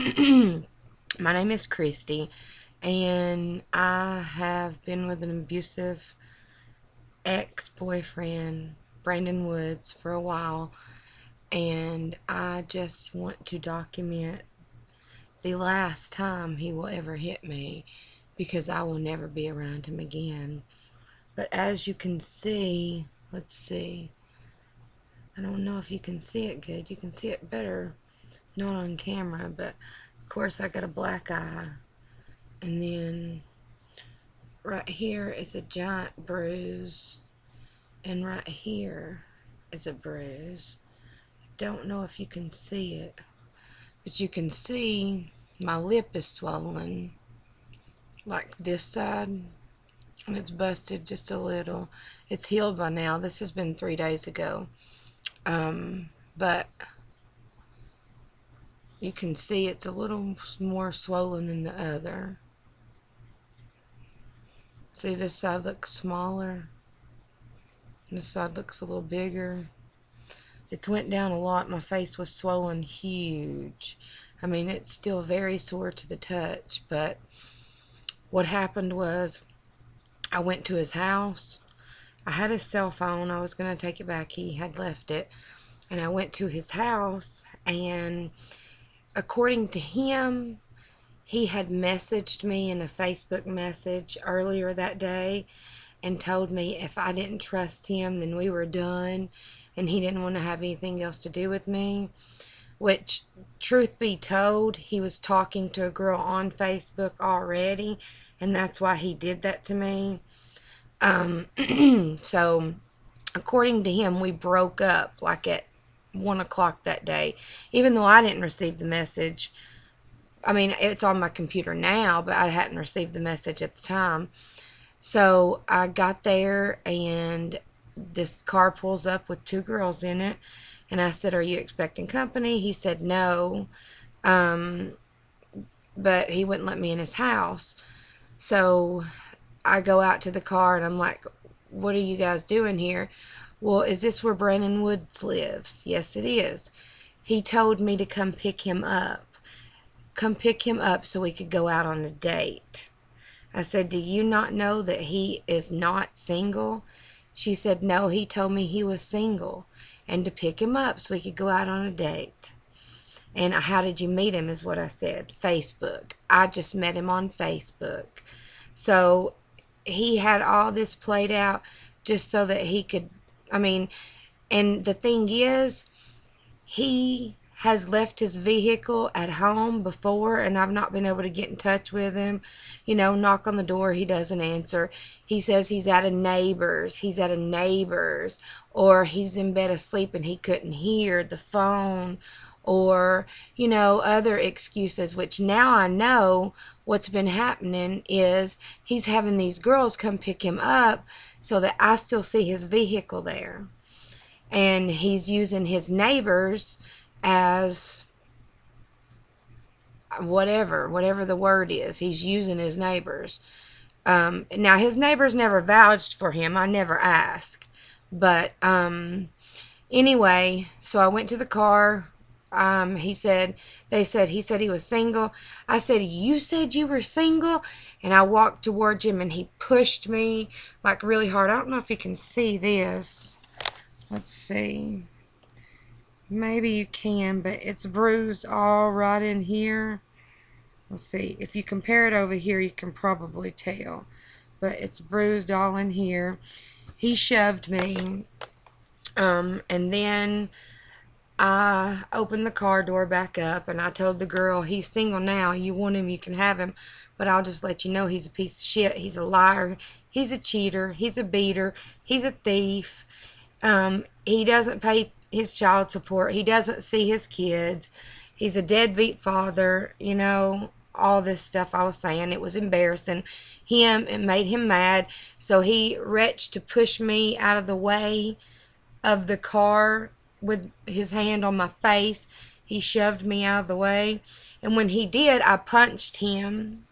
My name is Christy, and I have been with an abusive ex-boyfriend, Brandon Woods, for a while, and I just want to document the last time he will ever hit me because I will never be around him again. But as you can see, let's see, I don't know if you can see it good. You can see it better not on camera, but of course I got a black eye. And then right here is a giant bruise. And right here is a bruise. Don't know if you can see it, but you can see my lip is swollen. Like this side. And it's busted just a little. It's healed by now. This has been 3 days ago. But you can see it's a little more swollen than the other. See, this side looks smaller. This side looks a little bigger. It's went down a lot. My face was swollen huge. I mean, it's still very sore to the touch, but what happened was I went to his house. I had his cell phone. I was going to take it back. He had left it. And I went to his house, and according to him, he had messaged me in a Facebook message earlier that day and told me if I didn't trust him, then we were done, and he didn't want to have anything else to do with me. Which, truth be told, he was talking to a girl on Facebook already, and that's why he did that to me. So, according to him, we broke up like at 1 o'clock that day, even though I didn't receive the message. I mean, it's on my computer now, but I hadn't received the message at the time. So I got there, and this car pulls up with 2 girls in it. And I said, "Are you expecting company?" He said no. But he wouldn't let me in his house. So I go out to the car, and I'm like, "What are you guys doing here?" "Well, is this where Brandon Woods lives?" "Yes, it is." He told me to come pick him up. Come pick him up so we could go out on a date. I said, "Do you not know that he is not single?" She said, "No, he told me he was single and to pick him up so we could go out on a date." And how did you meet him is what I said. Facebook. I just met him on Facebook. So he had all this played out just so that he could, and the thing is, he has left his vehicle at home before, and I've not been able to get in touch with him. Knock on the door, he doesn't answer. He says he's at a neighbor's. Or he's in bed asleep and he couldn't hear the phone, or, other excuses, which now I know what's been happening is he's having these girls come pick him up so that I still see his vehicle there. And he's using his neighbors as whatever the word is. He's using his neighbors. Now, his neighbors never vouched for him. I never asked. But anyway, so I went to the car. He said he was single. I said, "You said you were single?" And I walked towards him, and he pushed me like really hard. I don't know if you can see this. Let's see. Maybe you can, but it's bruised all right in here. Let's see. If you compare it over here, you can probably tell. But it's bruised all in here. He shoved me. And then I opened the car door back up, and I told the girl, "He's single now. You want him, you can have him. But I'll just let you know he's a piece of shit. He's a liar. He's a cheater. He's a beater. He's a thief. He doesn't pay his child support. He doesn't see his kids. He's a deadbeat father." All this stuff I was saying. It was embarrassing. It made him mad. So he reached to push me out of the way of the car with his hand on my face. He shoved me out of the way. And when he did, I punched him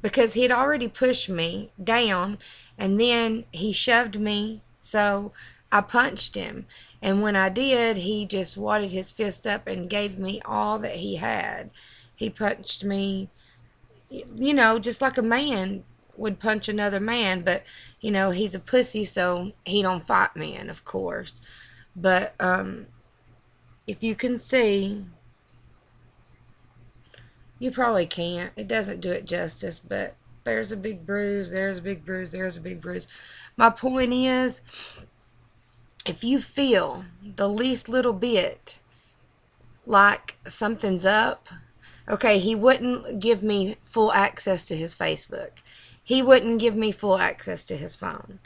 because he had already pushed me down. And then he shoved me. So I punched him. And when I did, he just wadded his fist up and gave me all that he had. He punched me, just like a man would punch another man, but he's a pussy, so he don't fight men, of course. But if you can see, you probably can't. It doesn't do it justice, but there's a big bruise, there's a big bruise, there's a big bruise. My point is, if you feel the least little bit like something's up, okay, he wouldn't give me full access to his Facebook. He wouldn't give me full access to his phone.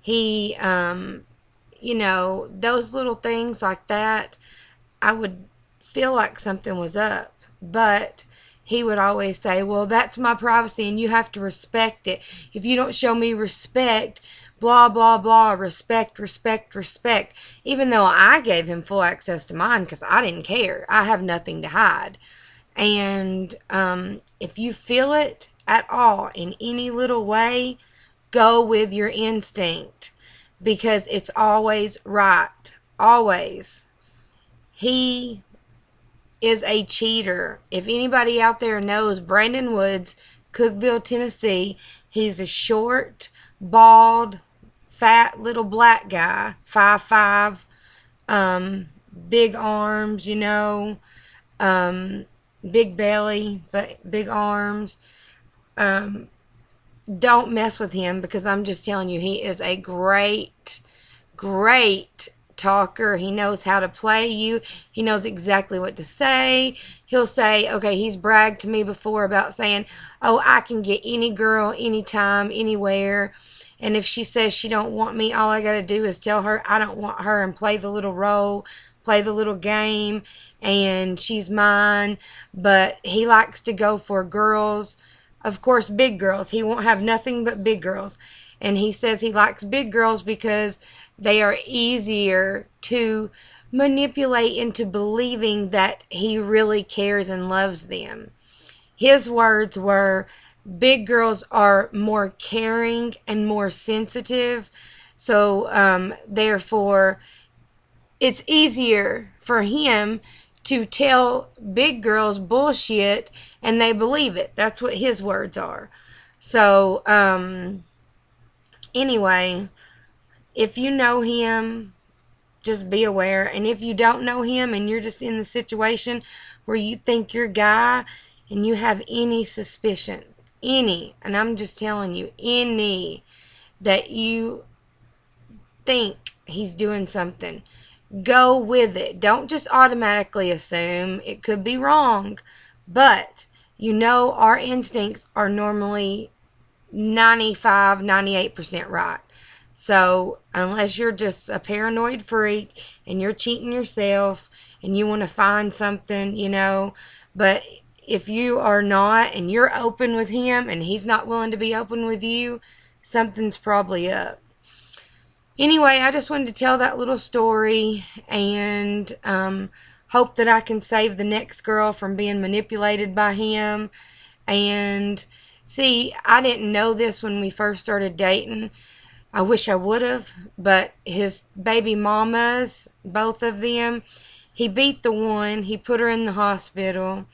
He, those little things like that, I would feel like something was up. But he would always say, well, that's my privacy and you have to respect it. If you don't show me respect, blah, blah, blah, respect, respect, respect. Even though I gave him full access to mine because I didn't care. I have nothing to hide. And if you feel it at all in any little way, go with your instinct because it's always right. Always. He is a cheater. If anybody out there knows Brandon Woods, Cookeville, Tennessee, he's a short, bald, fat little black guy, 5'5", big arms, big belly, but big arms. Don't mess with him because I'm just telling you, he is a great, great talker. He knows how to play you. He knows exactly what to say. He'll say, okay, he's bragged to me before about saying, oh, I can get any girl, anytime, anywhere. And if she says she don't want me, all I got to do is tell her I don't want her and play the little role, play the little game, and she's mine. But he likes to go for girls, of course, big girls. He won't have nothing but big girls. And he says he likes big girls because they are easier to manipulate into believing that he really cares and loves them. His words were, big girls are more caring and more sensitive. So, therefore, it's easier for him to tell big girls bullshit and they believe it. That's what his words are. So, anyway, if you know him, just be aware. And if you don't know him and you're just in the situation where you think you're a guy and you have any suspicion, and I'm just telling you, any, that you think he's doing something, go with it. Don't just automatically assume. It could be wrong. But, our instincts are normally 95, 98% right. So, unless you're just a paranoid freak and you're cheating yourself and you want to find something, but if you are not and you're open with him and he's not willing to be open with you, something's probably up. Anyway, I just wanted to tell that little story and hope that I can save the next girl from being manipulated by him. And see, I didn't know this when we first started dating. I wish I would have, but his baby mamas, both of them, he beat the one. He put her in the hospital.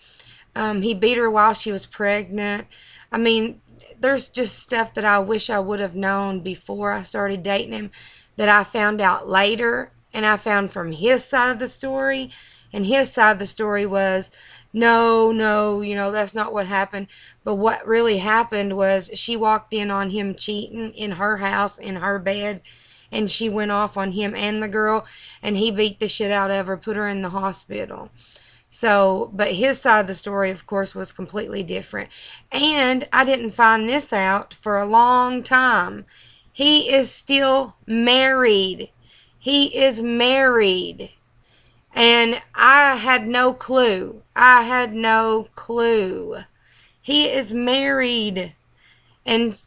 He beat her while she was pregnant. I mean, there's just stuff that I wish I would have known before I started dating him that I found out later, and I found from his side of the story. And his side of the story was, no, that's not what happened. But what really happened was she walked in on him cheating in her house, in her bed, and she went off on him and the girl, and he beat the shit out of her, put her in the hospital. So, but his side of the story, of course, was completely different. And I didn't find this out for a long time. He is still married. He is married. And I had no clue. I had no clue. He is married and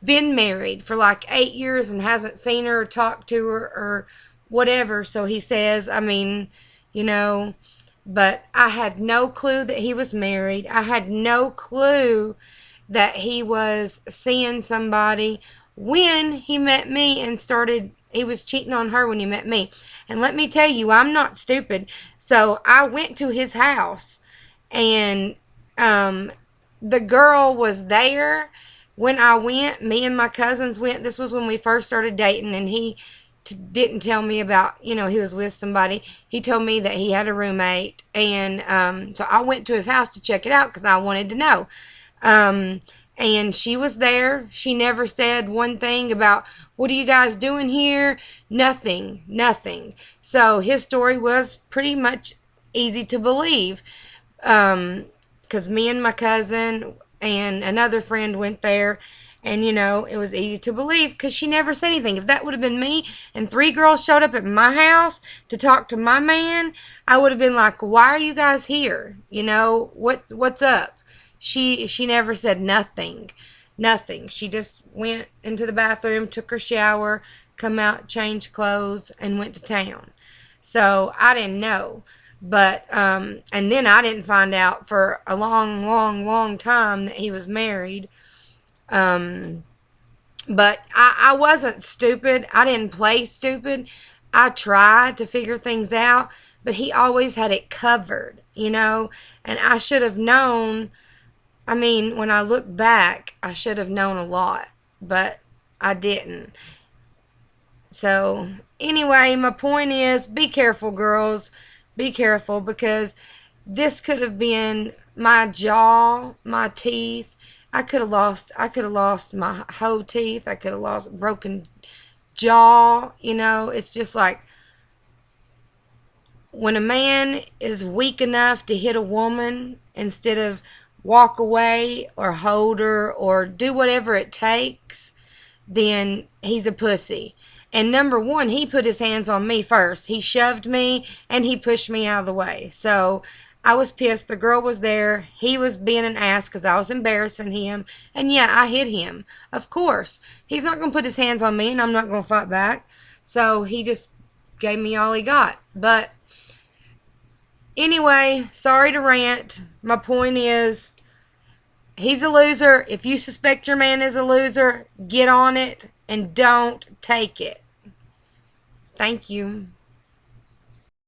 been married for like 8 years and hasn't seen her or talked to her or whatever. So he says, but I had no clue that he was married. I had no clue that he was seeing somebody when he met me and started He was cheating on her when he met me. And let me tell you, I'm not stupid. So I went to his house, and the girl was there when I went. Me and my cousins went. This was when we first started dating, and he didn't tell me about, he was with somebody. He told me that he had a roommate, and so I went to his house to check it out because I wanted to know. And she was there. She never said one thing about, what are you guys doing here? Nothing, nothing. So his story was pretty much easy to believe. Because me and my cousin and another friend went there, and it was easy to believe because she never said anything. If that would have been me and 3 girls showed up at my house to talk to my man, I would have been like, why are you guys here? What's up? She never said nothing. Nothing. She just went into the bathroom, took her shower, come out, changed clothes, and went to town. So I didn't know. But, and then I didn't find out for a long, long, long time that he was married. But I wasn't stupid. I didn't play stupid. I tried to figure things out, but he always had it covered, and I should have known. I mean, when I look back, I should have known a lot, but I didn't. So, anyway, my point is, be careful, girls. Be careful, because this could have been my jaw, my teeth. I could have lost my whole teeth. I could have lost broken jaw. It's just like, when a man is weak enough to hit a woman instead of walk away or hold her or do whatever it takes, then he's a pussy. And number one, he put his hands on me first. He shoved me and he pushed me out of the way. So I was pissed. The girl was there. He was being an ass because I was embarrassing him. And yeah, I hit him. Of course. He's not going to put his hands on me, and I'm not going to fight back. So he just gave me all he got. But anyway, sorry to rant. My point is, he's a loser. If you suspect your man is a loser, get on it and don't take it. Thank you.